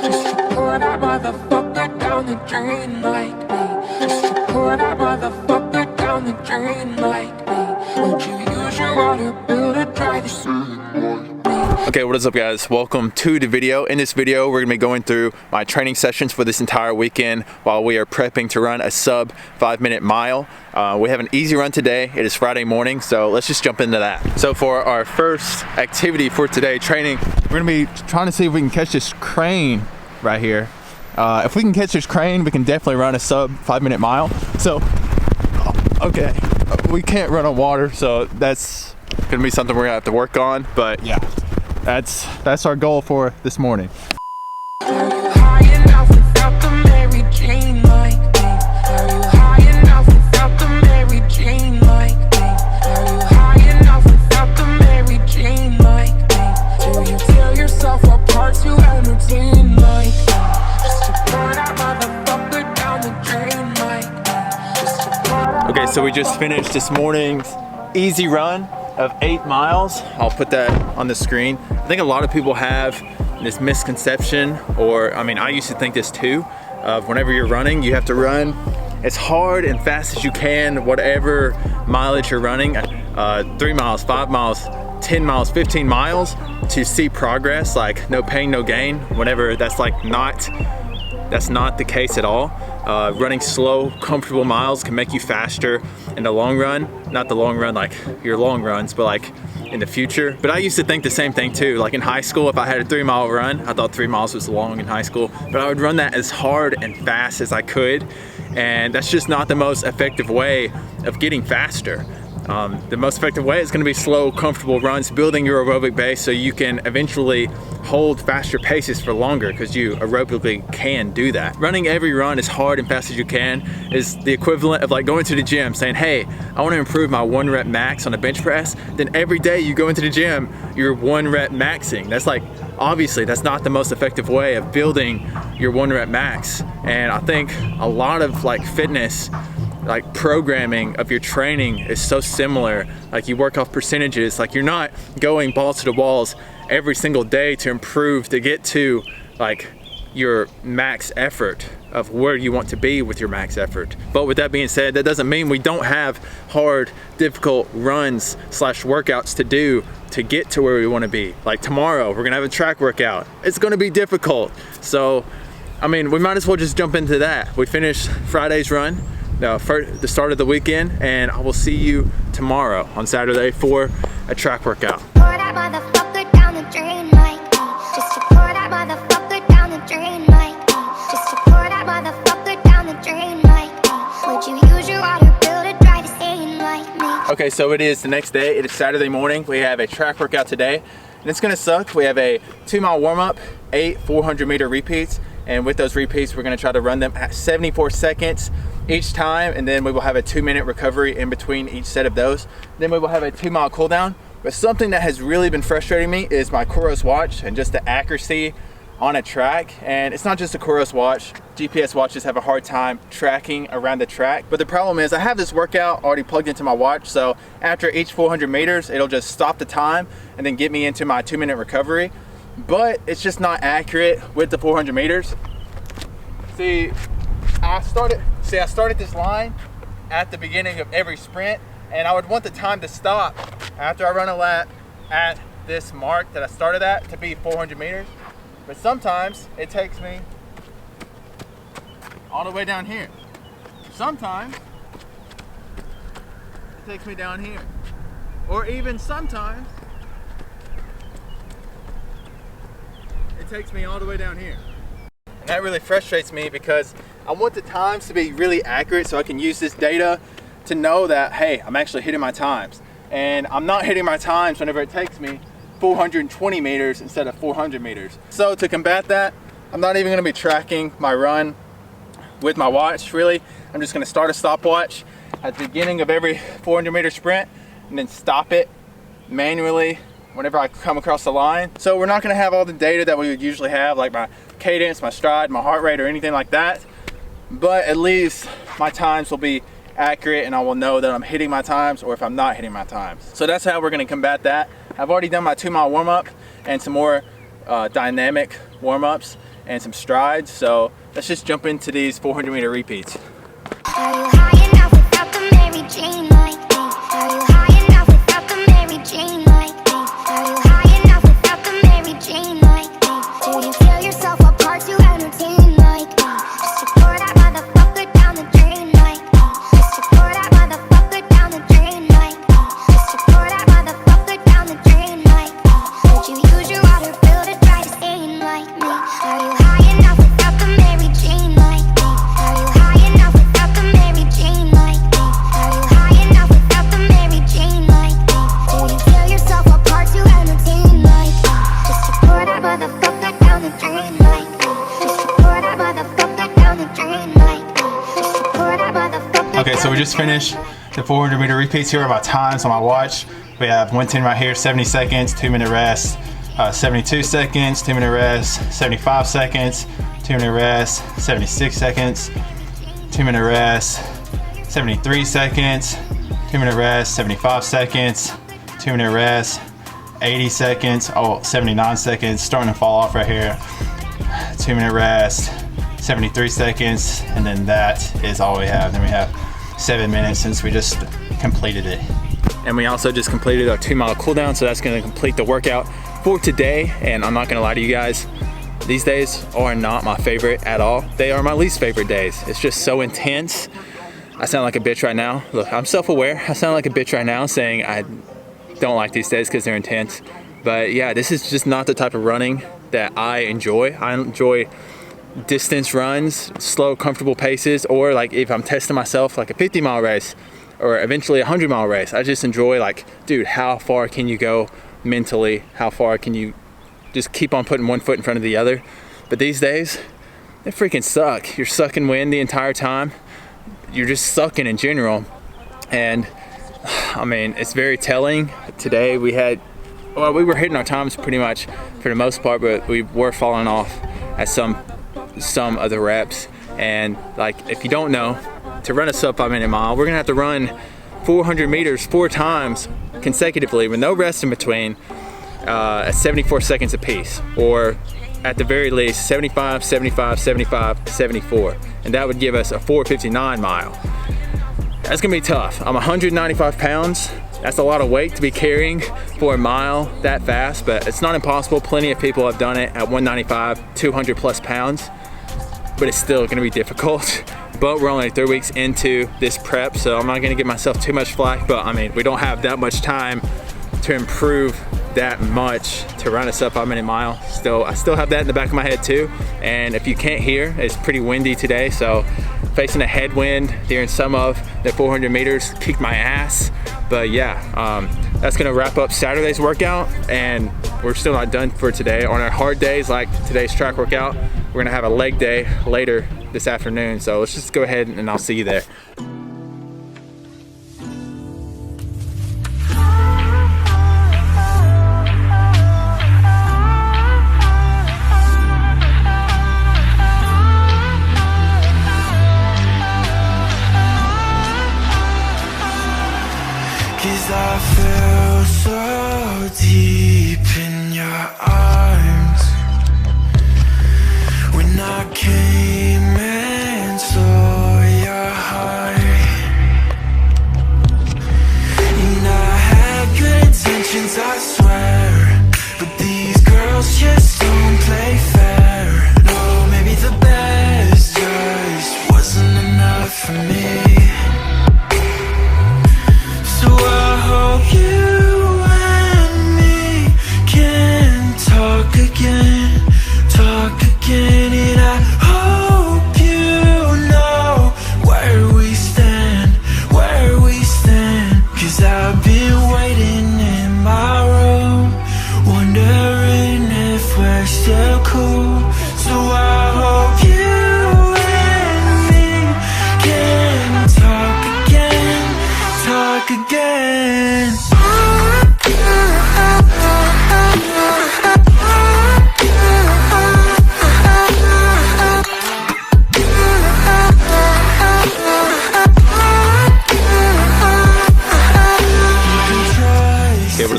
Just to pour that motherfucker down the drain like me. Just to pour that motherfucker down the drain like me. Won't you use your water bill to dry the scene like me? Okay, what is up guys? Welcome to the video. In this video, we're gonna be going through my training sessions for this entire weekend while we are prepping to run a sub 5-minute mile. We have an easy run today. It is Friday morning, so let's just jump into that. So for our first activity for today, training, we're gonna be trying to see if we can catch this crane right here. If we can catch this crane, we can definitely run a sub 5-minute mile. So, okay, we can't run on water, so that's gonna be something we're gonna have to work on, but yeah. That's our goal for this morning. Are you high enough without the Mary Jane like me? Are you high enough without the Mary Jane like me? Are you high enough without the Mary Jane like me? Do you tear yourself apart to entertain like me? Just to pour that motherfucker down the drain like me. Just to pour that. Okay, so we just finished this morning's easy run of 8 miles. I'll put that on the screen. I think a lot of people have this misconception, or I mean, I used to think this too, of whenever you're running, you have to run as hard and fast as you can, whatever mileage you're running, 3 miles, 5 miles, 10 miles, 15 miles to see progress, like no pain, no gain, whenever that's not the case at all. Running slow, comfortable miles can make you faster in the long run. Not the long run like your long runs, but like in the future. But I used to think the same thing too. Like in high school, if I had a 3-mile run, I thought 3 miles was long in high school, but I would run that as hard and fast as I could. And that's just not the most effective way of getting faster. The most effective way is going to be slow, comfortable runs, building your aerobic base so you can eventually hold faster paces for longer, because you aerobically can do that. Running every run as hard and fast as you can is the equivalent of like going to the gym saying, hey, I want to improve my 1 rep max on a bench press. Then every day you go into the gym, you're 1 rep maxing. That's like, obviously that's not the most effective way of building your 1 rep max. And I think a lot of like fitness, like programming of your training is so similar. Like you work off percentages, like you're not going balls to the walls every single day to improve, to get to like your max effort of where you want to be with your max effort. But with that being said, that doesn't mean we don't have hard, difficult runs slash workouts to do to get to where we want to be. Like tomorrow, we're gonna have a track workout. It's gonna be difficult. So, I mean, we might as well just jump into that. We finished Friday's run, the start of the weekend, and I will see you tomorrow on Saturday for a track workout. Pour that motherfucker down the drain like me. Just to pour that motherfucker down the drain like me. Just to pour that motherfucker down the drain like me. Would you use your water bill to dry the stain like me? Okay, so it is the next day. It is Saturday morning. We have a track workout today, and it's gonna suck. We have a 2-mile warm-up, 8 400-meter repeats, and with those repeats, we're gonna try to run them at 74 seconds each time, and then we will have a 2-minute recovery in between each set of those. Then we will have a 2-mile cool down. But something that has really been frustrating me is my Kuros watch and just the accuracy on a track. And it's not just a Kuros watch. GPS watches have a hard time tracking around the track. But the problem is I have this workout already plugged into my watch, so after each 400 meters, it'll just stop the time and then get me into my 2-minute recovery. But it's just not accurate with the 400 meters. See, I started this line at the beginning of every sprint, and I would want the time to stop after I run a lap at this mark that I started at to be 400 meters. But sometimes it takes me all the way down here. Sometimes it takes me down here. Or even sometimes it takes me all the way down here. And that really frustrates me because I want the times to be really accurate so I can use this data to know that, hey, I'm actually hitting my times. And I'm not hitting my times whenever it takes me 420 meters instead of 400 meters. So to combat that, I'm not even gonna be tracking my run with my watch, really. I'm just gonna start a stopwatch at the beginning of every 400 meter sprint and then stop it manually whenever I come across the line. So we're not gonna have all the data that we would usually have, like my cadence, my stride, my heart rate, or anything like that. But at least my times will be accurate and I will know that I'm hitting my times or if I'm not hitting my times. So that's how we're gonna combat that. I've already done my 2-mile warm-up and some more dynamic warm-ups. and some strides. So let's just jump into these 400 meter repeats. Are you high enough without the Mary Jane like me? Are you high enough without the Mary Jane like me? Are you high enough without the Mary Jane like me? Do you feel yourself apart to entertain like me? Just to pour that motherfucker down the drain like me. Just to pour that motherfucker down the drain like me. Just to pour that motherfucker down the drain like me. Would you use your water bill to dry the stain like me? Are you high enough without the Mary Jane like me? Are you high enough without the Mary Jane like me? Are you high enough without the Mary Jane like me? Do you feel yourself apart to entertain like me? Just to pour that motherfucker down the drain like me. Just to pour that motherfucker down the drain like me. Just to pour that motherfucker. Okay, so we just finished the 400 meter repeats. Here are my times on my watch. We have 110 right here, 70 seconds, 2-minute rest, 72 seconds, 2-minute rest, 75 seconds, 2-minute rest, 76 seconds, 2-minute rest, 73 seconds, 2-minute rest, 75 seconds, 2-minute rest, 80 seconds, 79 seconds, starting to fall off right here, 2-minute rest, 73 seconds, and then that is all we have. Then we have 7 minutes since we just completed it. And we also just completed our 2-mile cool down, so that's gonna complete the workout for today. And I'm not gonna lie to you guys, these days are not my favorite at all. They are my least favorite days. It's just so intense. I sound like a bitch right now. Look, I'm self-aware. I sound like a bitch right now saying I don't like these days because they're intense. But yeah, this is just not the type of running that I enjoy. I enjoy distance runs, slow, comfortable paces, or like if I'm testing myself, like a 50-mile race or eventually a 100-mile race. I just enjoy, like, dude, how far can you go mentally? How far can you just keep on putting one foot in front of the other? But these days, they freaking suck. You're sucking wind the entire time. You're just sucking in general. And I mean, it's very telling. Today we were hitting our times pretty much for the most part, but we were falling off at some of the reps. And like, if you don't know, to run a sub 5-minute mile, we're gonna have to run 400 meters 4 times consecutively with no rest in between at 74 seconds apiece, or at the very least 75, 75, 75, 74. And that would give us a 4:59 mile. That's gonna be tough. I'm 195 pounds. That's a lot of weight to be carrying for a mile that fast, but it's not impossible. Plenty of people have done it at 195, 200 plus pounds, but it's still gonna be difficult. But we're only 3 weeks into this prep, so I'm not gonna give myself too much flack, but I mean, we don't have that much time to improve that much to run a sub 5-minute mile. I still have that in the back of my head too. And if you can't hear, it's pretty windy today, so facing a headwind during some of the 400 meters kicked my ass. But yeah, that's gonna wrap up Saturday's workout, and we're still not done for today. On our hard days, like today's track workout, we're gonna have a leg day later this afternoon. So let's just go ahead and I'll see you there. Cause I feel so deep in your arms when I came and saw your heart. And I had good intentions, I swear, but these girls just don't play fair. No, maybe the best just wasn't enough for me. So I hope you and me can talk again, and I hope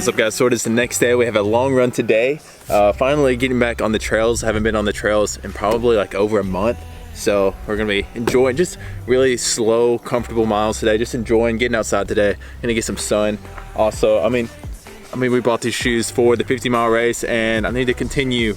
What's up guys, so it is the next day. We have a long run today. Finally getting back on the trails. I haven't been on the trails in probably like over a month. So we're gonna be enjoying just really slow, comfortable miles today. Just enjoying getting outside today. Gonna get some sun. Also, I mean, we bought these shoes for the 50-mile race and I need to continue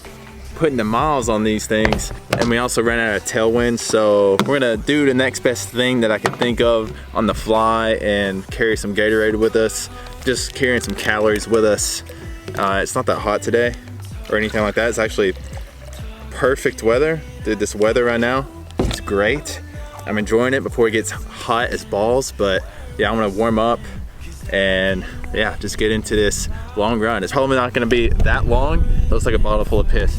putting the miles on these things. And we also ran out of tailwind, so we're gonna do the next best thing that I can think of on the fly and carry some Gatorade with us. Just carrying some calories with us. It's not that hot today or anything like that. It's actually perfect weather. Dude, this weather right now, it's great. I'm enjoying it before it gets hot as balls, but yeah, I'm gonna warm up and yeah, just get into this long run. It's probably not gonna be that long. It looks like a bottle full of piss.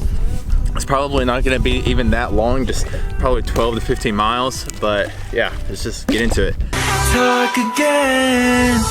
It's probably not gonna be even that long, just probably 12 to 15 miles, but yeah, let's just get into it. Talk again.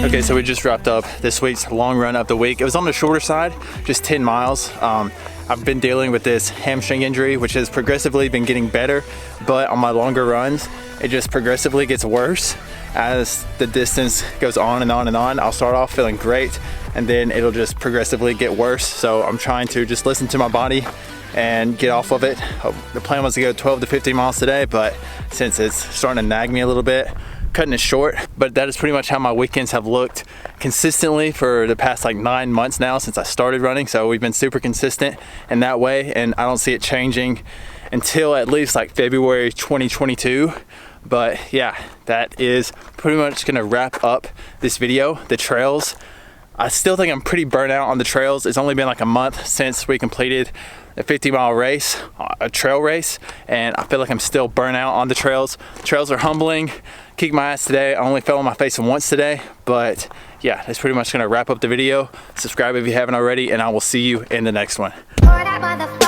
Okay, so we just wrapped up this week's long run of the week. It was on the shorter side, just 10 miles. I've been dealing with this hamstring injury, which has progressively been getting better, but on my longer runs, it just progressively gets worse as the distance goes on and on and on. I'll start off feeling great, and then it'll just progressively get worse. So I'm trying to just listen to my body and get off of it. The plan was to go 12 to 15 miles today, but since it's starting to nag me a little bit, cutting it short. But that is pretty much how my weekends have looked consistently for the past like 9 months now since I started running. So we've been super consistent in that way, and I don't see it changing until at least like February 2022. But yeah, that is pretty much gonna wrap up this video. The trails, I still think I'm pretty burnt out on the trails. It's only been like a month since we completed a 50-mile race, a trail race, and I feel like I'm still burnt out on the trails. Trails are humbling. Kicked my ass today. I only fell on my face once today, but yeah, that's pretty much gonna wrap up the video. Subscribe if you haven't already, and I will see you in the next one. Pour that motherfucker